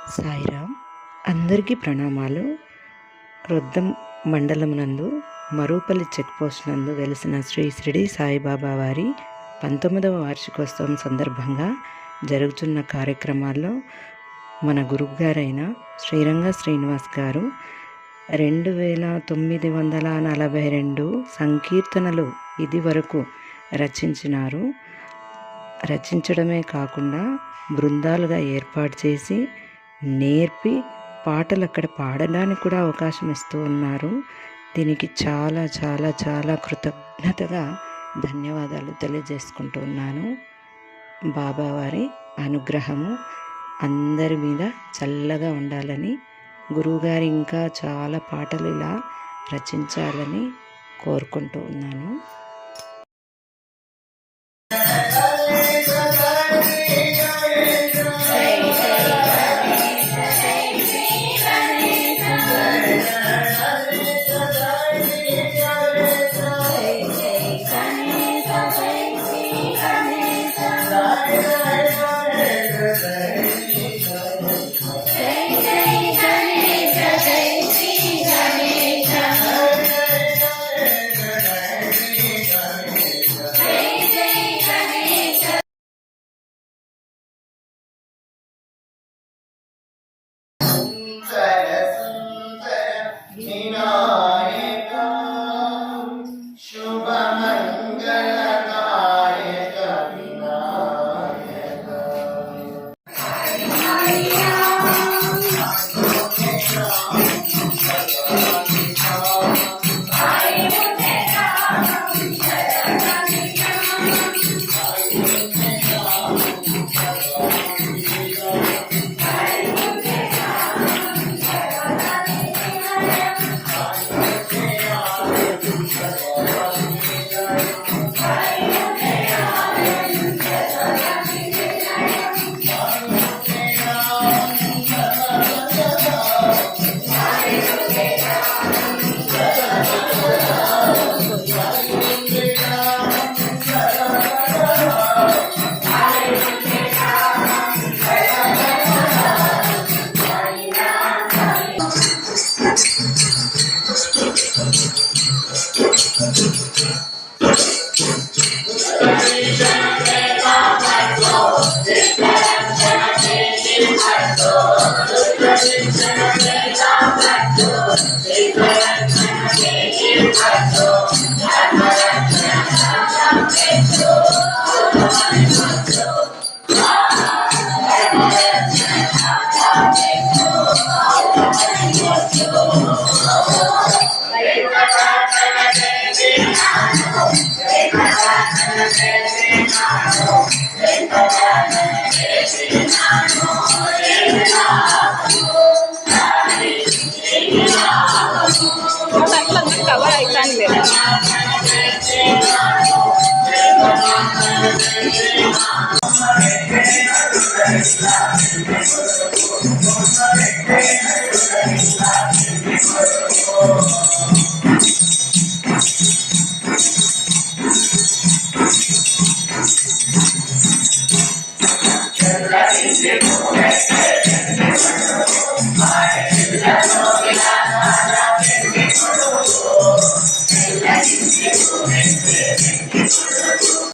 సాయిరామ్. అందరికీ ప్రణామాలు. రొద్దం మండలం నందు మరూపల్లి చెక్ పోస్ట్ నందు వెలిసిన శ్రీ షిరిడి సాయిబాబా వారి 19వ వార్షికోత్సవం సందర్భంగా జరుగుతున్న కార్యక్రమాల్లో మన గురువుగారైన శ్రీరంగ శ్రీనివాస్ గారు 2942 సంకీర్తనలు ఇది వరకు రచించినారు. రచించడమే కాకుండా బృందాలుగా ఏర్పాటు చేసి నేర్పి పాటలు అక్కడ పాడడానికి కూడా అవకాశం ఇస్తూ ఉన్నారు. దీనికి చాలా చాలా చాలా కృతజ్ఞతగా ధన్యవాదాలు తెలియజేసుకుంటూ ఉన్నాను. బాబావారి అనుగ్రహము అందరి మీద చల్లగా ఉండాలని, గురువుగారు ఇంకా చాలా పాటలు ఇలా రచించాలని కోరుకుంటూ ఉన్నాను. కవర్ అయితాను లేదు.